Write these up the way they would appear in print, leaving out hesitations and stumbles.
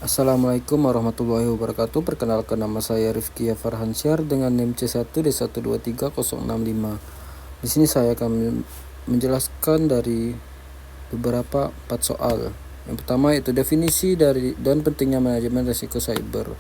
Assalamualaikum warahmatullahi wabarakatuh. Perkenalkan, nama saya Rifki Farhansyar dengan NIM C1D1230655. Di sini saya akan menjelaskan dari beberapa 4 soal. Yang pertama itu definisi dari dan pentingnya manajemen risiko cyber.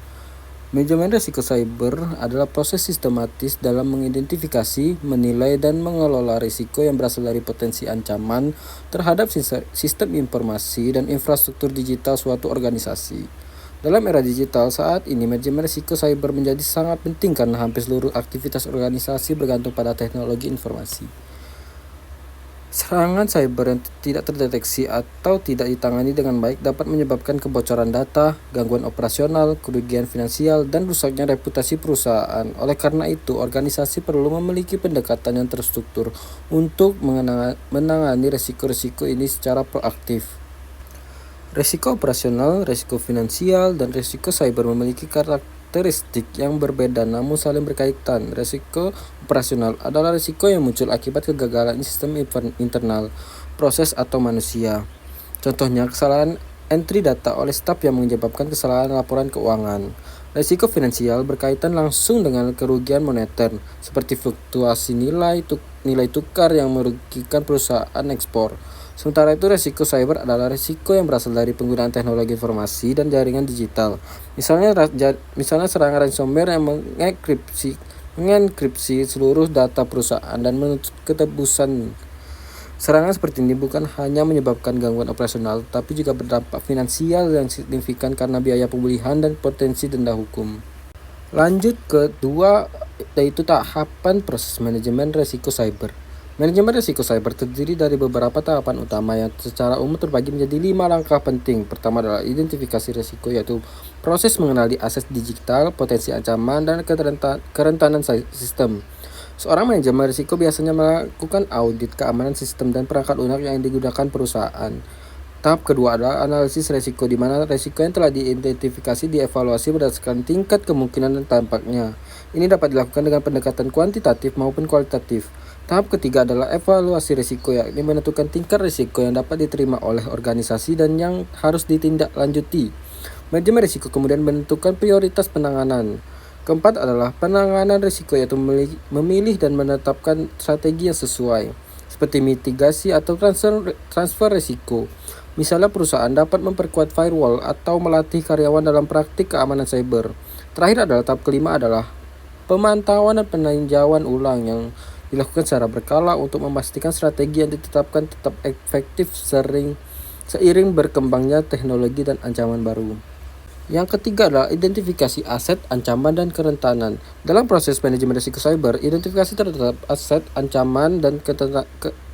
Manajemen risiko cyber adalah proses sistematis dalam mengidentifikasi, menilai, dan mengelola risiko yang berasal dari potensi ancaman terhadap sistem informasi dan infrastruktur digital suatu organisasi. Dalam era digital saat ini, manajemen risiko cyber menjadi sangat penting karena hampir seluruh aktivitas organisasi bergantung pada teknologi informasi. Serangan cyber yang tidak terdeteksi atau tidak ditangani dengan baik dapat menyebabkan kebocoran data, gangguan operasional, kerugian finansial, dan rusaknya reputasi perusahaan. Oleh karena itu, organisasi perlu memiliki pendekatan yang terstruktur untuk menangani risiko-risiko ini secara proaktif. Risiko operasional, risiko finansial, dan risiko cyber memiliki karakteristik yang berbeda namun saling berkaitan. Risiko operasional adalah risiko yang muncul akibat kegagalan sistem internal, proses, atau manusia. Contohnya, kesalahan entry data oleh staf yang menyebabkan kesalahan laporan keuangan. Risiko finansial berkaitan langsung dengan kerugian moneter, seperti fluktuasi nilai tukar yang merugikan perusahaan ekspor. Sementara itu, risiko cyber adalah risiko yang berasal dari penggunaan teknologi informasi dan jaringan digital. Misalnya serangan ransomware yang mengenkripsi seluruh data perusahaan dan menutup ketebusan. Serangan seperti ini bukan hanya menyebabkan gangguan operasional, tapi juga berdampak finansial yang signifikan karena biaya pemulihan dan potensi denda hukum. Lanjut ke kedua, yaitu tahapan proses manajemen risiko cyber. Manajemen risiko cyber terdiri dari beberapa tahapan utama yang secara umum terbagi menjadi 5 langkah penting. Pertama adalah identifikasi risiko, yaitu proses mengenali aset digital, potensi ancaman, dan kerentanan sistem. Seorang manajemen risiko biasanya melakukan audit keamanan sistem dan perangkat lunak yang digunakan perusahaan. Tahap kedua adalah analisis risiko, di mana risiko yang telah diidentifikasi dievaluasi berdasarkan tingkat kemungkinan dan dampaknya. Ini dapat dilakukan dengan pendekatan kuantitatif maupun kualitatif. Tahap ketiga adalah evaluasi risiko, yakni menentukan tingkat risiko yang dapat diterima oleh organisasi dan yang harus ditindaklanjuti. Manajemen risiko kemudian menentukan prioritas penanganan. Keempat adalah penanganan risiko, yaitu memilih dan menetapkan strategi yang sesuai, seperti mitigasi atau transfer risiko. Misalnya perusahaan dapat memperkuat firewall atau melatih karyawan dalam praktik keamanan cyber. Terakhir adalah tahap kelima adalah pemantauan dan peninjauan ulang yang dilakukan secara berkala untuk memastikan strategi yang ditetapkan tetap efektif seiring berkembangnya teknologi dan ancaman baru. Yang ketiga adalah identifikasi aset, ancaman, dan kerentanan. Dalam proses manajemen risiko cyber, identifikasi terhadap aset, ancaman, dan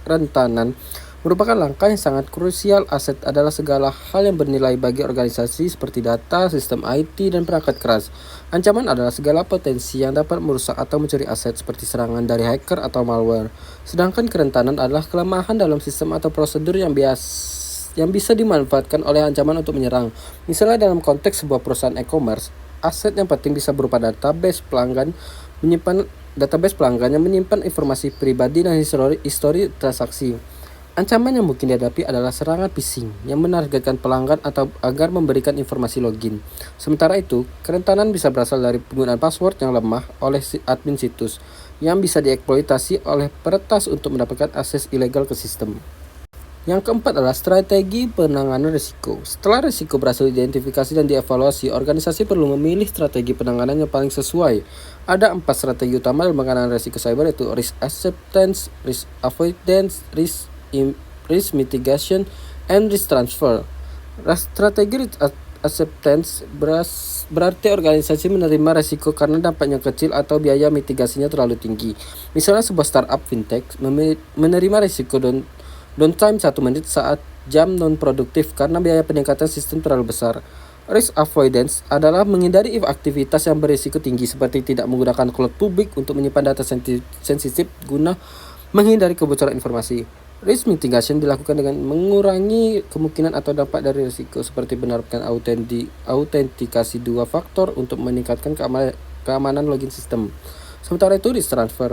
kerentanan merupakan langkah yang sangat krusial. Aset adalah segala hal yang bernilai bagi organisasi seperti data, sistem IT, dan perangkat keras. Ancaman adalah segala potensi yang dapat merusak atau mencuri aset seperti serangan dari hacker atau malware. Sedangkan kerentanan adalah kelemahan dalam sistem atau prosedur yang bisa dimanfaatkan oleh ancaman untuk menyerang. Misalnya dalam konteks sebuah perusahaan e-commerce, aset yang penting bisa berupa database pelanggan yang menyimpan informasi pribadi dan histori transaksi. Ancaman yang mungkin dihadapi adalah serangan phishing yang menargetkan pelanggan atau agar memberikan informasi login. Sementara itu, kerentanan bisa berasal dari penggunaan password yang lemah oleh admin situs yang bisa dieksploitasi oleh peretas untuk mendapatkan akses ilegal ke sistem. Yang keempat adalah strategi penanganan risiko. Setelah risiko berhasil diidentifikasi dan dievaluasi, organisasi perlu memilih strategi penanganan yang paling sesuai. Ada 4 strategi utama dalam penanganan risiko cyber, yaitu risk acceptance, risk avoidance, risk mitigation, and risk transfer. Strategi risk acceptance berarti organisasi menerima risiko karena dampaknya kecil atau biaya mitigasinya terlalu tinggi. Misalnya sebuah startup fintech menerima risiko downtime 1 menit saat jam non-produktif karena biaya peningkatan sistem terlalu besar. Risk avoidance adalah menghindari aktivitas yang berisiko tinggi seperti tidak menggunakan cloud publik untuk menyimpan data sensitif guna menghindari kebocoran informasi. Risk mitigation dilakukan dengan mengurangi kemungkinan atau dampak dari risiko seperti menerapkan autentikasi 2 faktor untuk meningkatkan keamanan login sistem. Sementara itu, risk transfer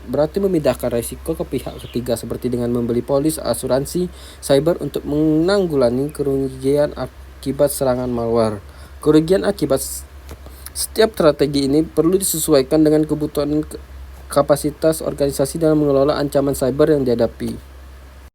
berarti memindahkan risiko ke pihak ketiga seperti dengan membeli polis asuransi cyber untuk menanggulangi kerugian akibat serangan malware. Kerugian akibat setiap strategi ini perlu disesuaikan dengan kebutuhan kapasitas organisasi dalam mengelola ancaman cyber yang dihadapi.